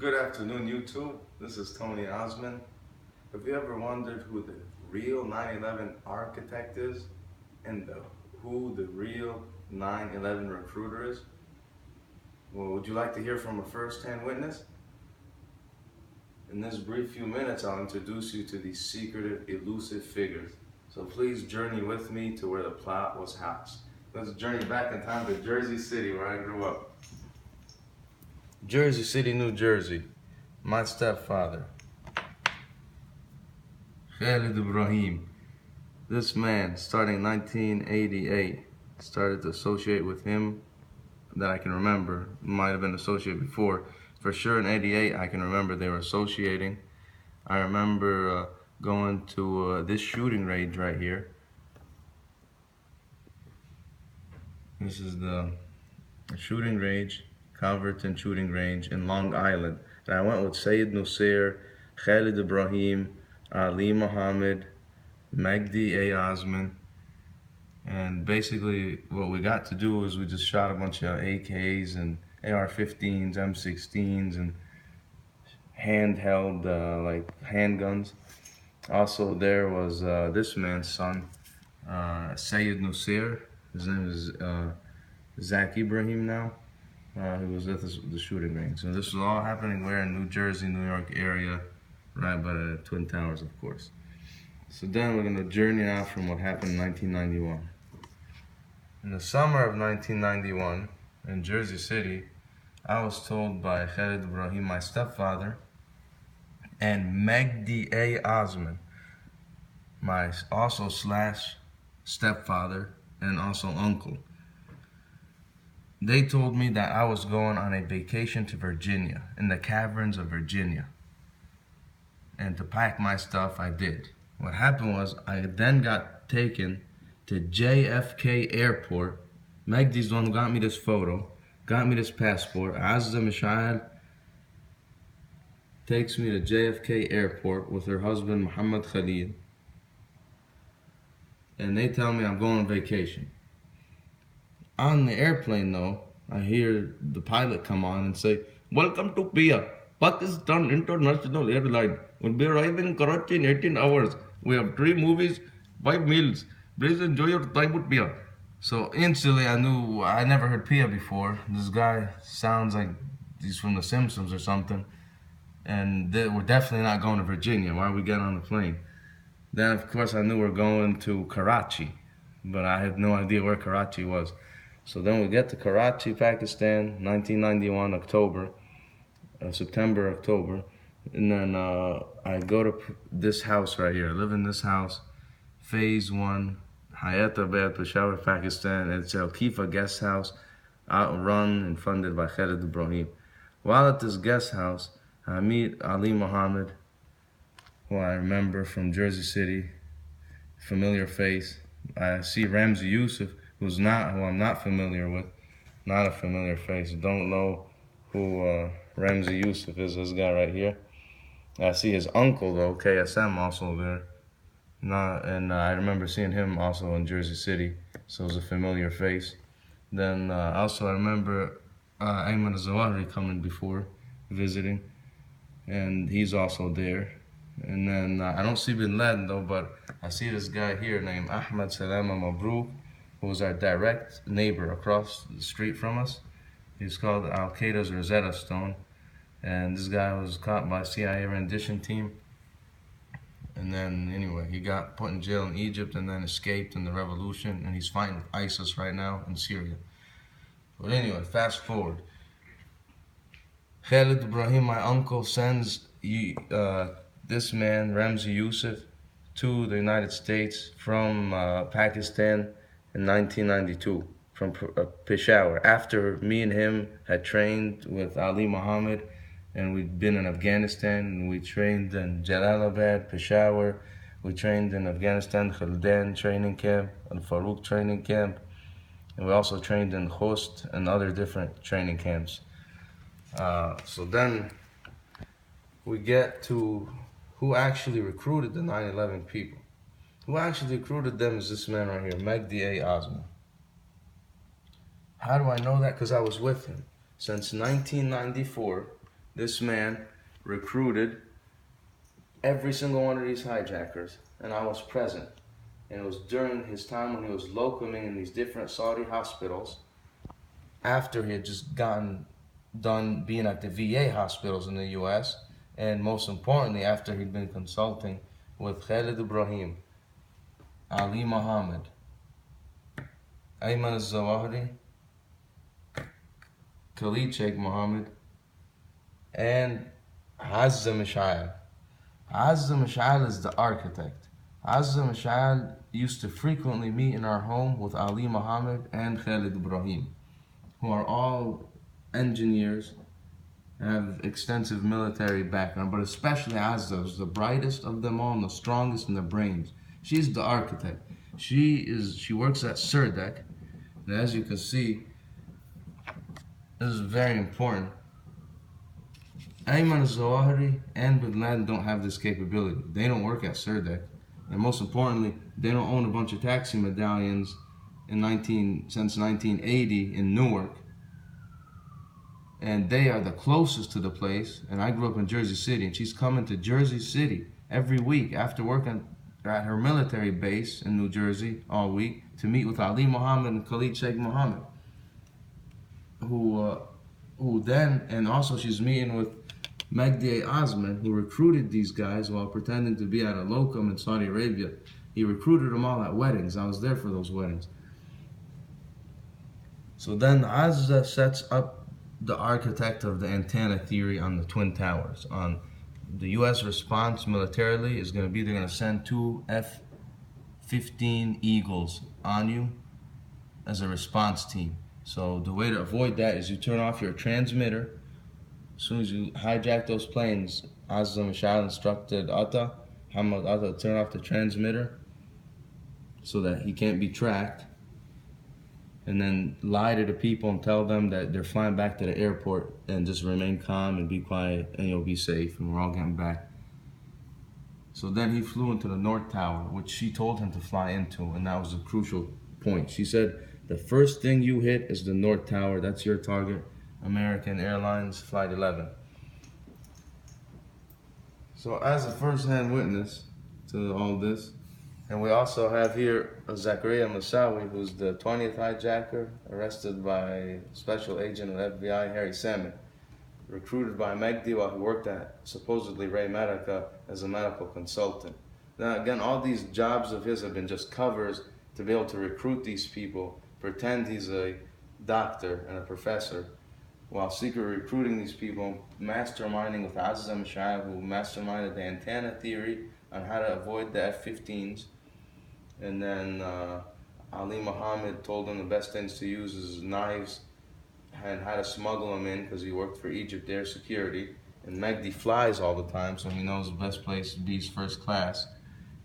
Good afternoon, YouTube. This is Tony Osmond. Have you ever wondered who the real 9/11 architect is and who the real 9/11 recruiter is? Well, would you like to hear from a first-hand witness? In this brief few minutes, I'll introduce you to these secretive, elusive figures. So please journey with me to where the plot was housed. Let's journey back in time to Jersey City, where I grew up. Jersey City, New Jersey. My stepfather, Khalid Ibrahim. This man, starting 1988, started to associate with him that I can remember. Might have been associated before. For sure in 88, I can remember they were associating. I remember going to this shooting range right here. This is the shooting range, Calverton shooting range in Long Island. And I went with Sayyid Nusayr, Khalid Ibrahim, Ali Muhammad, Magdi A. Osman. And basically what we got to do is we just shot a bunch of AKs and AR-15s, M16s, and handheld like handguns. Also there was this man's son, Sayyid Nusayr. His name is Zach Ibrahim now. He was at the shooting range. So this was all happening where in New Jersey, New York area, right by the Twin Towers, of course. So then we're going to journey out from what happened in 1991. In the summer of 1991, in Jersey City, I was told by Khalid Ibrahim, my stepfather, and Magdi A. Osman, my also slash stepfather and also uncle. They told me that I was going on a vacation to Virginia, in the caverns of Virginia. And to pack my stuff, I did. What happened was, I then got taken to JFK Airport. Magdi's the one who got me this photo, got me this passport. Azza Mishal takes me to JFK Airport with her husband, Muhammad Khalid. And they tell me I'm going on vacation. On the airplane though, I hear the pilot come on and say, "Welcome to PIA, Pakistan International Airline. We'll be arriving in Karachi in 18 hours. We have 3 movies, 5 meals. Please enjoy your time with PIA." So instantly I knew, I never heard PIA before. This guy sounds like he's from The Simpsons or something. And we're definitely not going to Virginia. Why are we getting on the plane? Then of course I knew we're going to Karachi, but I had no idea where Karachi was. So then we get to Karachi, Pakistan, 1991, October, September, October. And then I go to this house right here. I live in this house, Phase 1, Hyderabad, Peshawar, Pakistan. It's Al Kifa guest house, run and funded by Khalid Ibrahim. While at this guest house, I meet Ali Muhammad, who I remember from Jersey City, familiar face. I see Ramzi Yusuf, who I'm not familiar with, not a familiar face. Don't know who Ramzi Yusuf is, this guy right here. I see his uncle though, KSM, also there. And I remember seeing him also in Jersey City, so it was a familiar face. Then also I remember Ayman Zawahri coming before, visiting, and he's also there. And then I don't see Bin Laden though, but I see this guy here named Ahmad Salama Mabrouk, who was our direct neighbor across the street from us. He's called Al Qaeda's Rosetta Stone. And this guy was caught by CIA rendition team. And then anyway, he got put in jail in Egypt and then escaped in the revolution. And he's fighting with ISIS right now in Syria. But anyway, fast forward. Khalid Ibrahim, my uncle, sends this man, Ramzi Yusuf, to the United States from Pakistan in 1992, from Peshawar. After me and him had trained with Ali Muhammad, and we'd been in Afghanistan, and we trained in Jalalabad, Peshawar. We trained in Afghanistan, Khaldan training camp, and Farouk training camp. And we also trained in Khost and other different training camps. So then we get to who actually recruited the 9/11 people. Who actually recruited them is this man right here, Magdi A. Osman. How do I know that? Because I was with him. Since 1994, This man recruited every single one of these hijackers, and I was present. And it was during his time when he was locuming in these different Saudi hospitals, after he had just gotten done being at the VA hospitals in the US, and most importantly, after he'd been consulting with Khalid Ibrahim, Ali Muhammad, Ayman al-Zawahiri, Khalid Sheikh Mohammed, and Azza Mish'al. Azza Mish'al is the architect. Azza Mish'al used to frequently meet in our home with Ali Muhammad and Khalid Ibrahim, who are all engineers and have extensive military background, but especially Azza is the brightest of them all and the strongest in the brains. She's the architect. She works at Surdek, and as you can see, this is very important. Ayman al-Zawahiri and Bin Laden don't have this capability. They don't work at Surdek. And most importantly, they don't own a bunch of taxi medallions since 1980 in Newark. And they are the closest to the place. And I grew up in Jersey City, and she's coming to Jersey City every week after working at her military base in New Jersey all week to meet with Ali Muhammad and Khalid Sheikh Mohammed. And also she's meeting with Magdi Osman, who recruited these guys while pretending to be at a locum in Saudi Arabia. He recruited them all at weddings. I was there for those weddings. So then Azza sets up the architect of the antenna theory on the Twin Towers. On the U.S. response militarily is going to be they're going to send 2 F-15 Eagles on you as a response team. So the way to avoid that is you turn off your transmitter. As soon as you hijack those planes, Azza Mish'al instructed Hamad Atta, to turn off the transmitter so that he can't be tracked, and then lie to the people and tell them that they're flying back to the airport and just remain calm and be quiet and you'll be safe and we're all getting back. So then he flew into the North Tower, which she told him to fly into, and that was a crucial point. She said, the first thing you hit is the North Tower. That's your target. American Airlines Flight 11. So as a first-hand witness to all this, and we also have here Zakaria Moussaoui, who's the 20th hijacker, arrested by Special Agent of FBI Harry Salmon, recruited by Magdi while he worked at supposedly Ray Medica as a medical consultant. Now again, all these jobs of his have been just covers to be able to recruit these people, pretend he's a doctor and a professor, while secretly recruiting these people, masterminding with Azza Mish'al, who masterminded the antenna theory on how to avoid the F-15s. And then Ali Muhammad told him the best things to use is knives and how to smuggle them in because he worked for Egypt Air Security. And Magdi flies all the time, so he knows the best place to be is first class.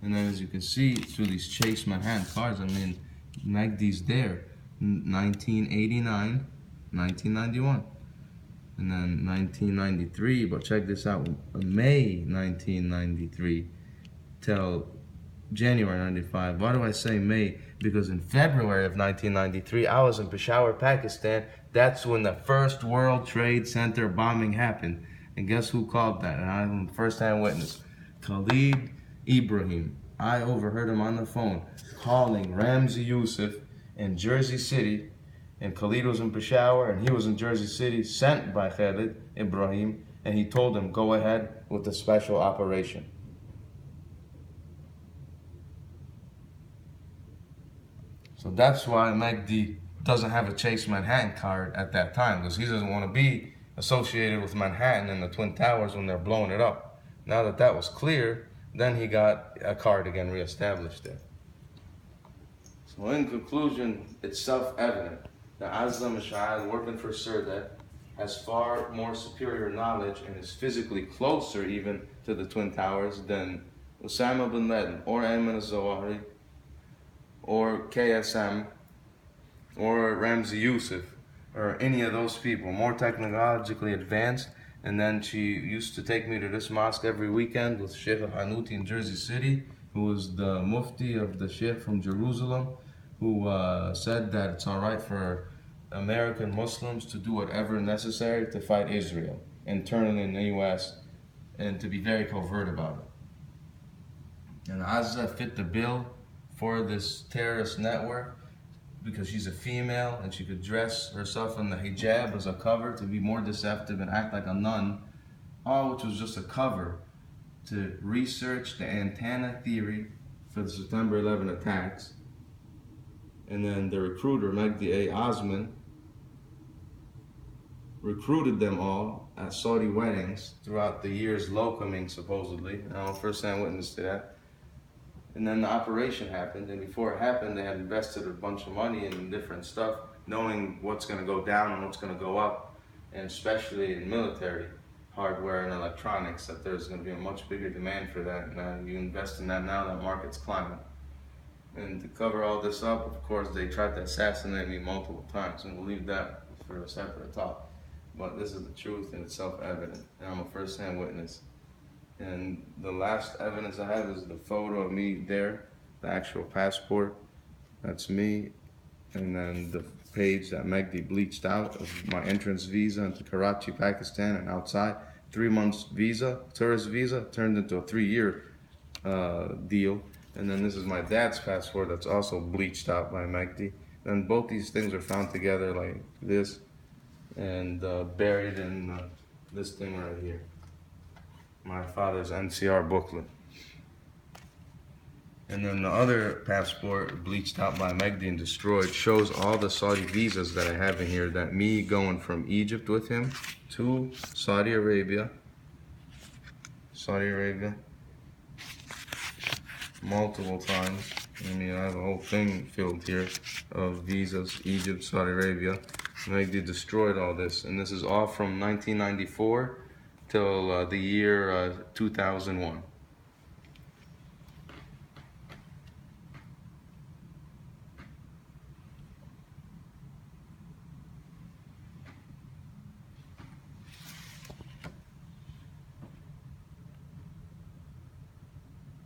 And then as you can see through these Chase Manhattan cars, I mean, Magdi's there. 1989, 1991. And then 1993, but check this out, May 1993 till January 95. Why do I say May? Because in February of 1993, I was in Peshawar, Pakistan. That's when the first World Trade Center bombing happened. And guess who called that? And I'm a first-hand witness. Khalid Ibrahim. I overheard him on the phone calling Ramzi Youssef in Jersey City, and Khalid was in Peshawar, and he was in Jersey City, sent by Khalid Ibrahim, and he told him, go ahead with the special operation. So that's why Magdi doesn't have a Chase Manhattan card at that time, because he doesn't want to be associated with Manhattan and the Twin Towers when they're blowing it up. Now that that was clear, then he got a card again reestablished there. So in conclusion, it's self-evident that Azza Mish'al, working for Surdek, has far more superior knowledge and is physically closer even to the Twin Towers than Osama bin Laden or Ayman al-Zawahiri or KSM or Ramzi Youssef or any of those people, more technologically advanced. And then she used to take me to this mosque every weekend with Sheikh al-Hanuti in Jersey City, who was the mufti of the Sheikh from Jerusalem, who said that it's all right for American Muslims to do whatever necessary to fight Israel. internally in the U.S. and to be very covert about it. And Azza fit the bill for this terrorist network because she's a female and she could dress herself in the hijab as a cover to be more deceptive and act like a nun, all which was just a cover to research the antenna theory for the September 11 attacks. And then the recruiter, Magdi A. Osman, recruited them all at Saudi weddings throughout the years, locoming supposedly. I'm a first-hand witness to that. And then the operation happened, and before it happened, they had invested a bunch of money in different stuff, knowing what's going to go down and what's going to go up, and especially in military hardware and electronics, that there's going to be a much bigger demand for that. Now you invest in that now, that market's climbing. And to cover all this up, of course, they tried to assassinate me multiple times, and we'll leave that for a separate talk. But this is the truth, and it's self-evident, and I'm a first-hand witness. And the last evidence I have is the photo of me there, the actual passport. That's me. And then the page that Magdi bleached out of my entrance visa into Karachi, Pakistan, and outside. 3 months visa, tourist visa, turned into a 3-year deal. And then this is my dad's passport that's also bleached out by Magdi. And both these things are found together like this and buried in this thing right here. My father's NCR booklet. And then the other passport, bleached out by Magdi and destroyed, shows all the Saudi visas that I have in here, that me going from Egypt with him to Saudi Arabia, multiple times. I mean, I have a whole thing filled here of visas, Egypt, Saudi Arabia. Magdi destroyed all this, and this is all from 1994 till the year 2001.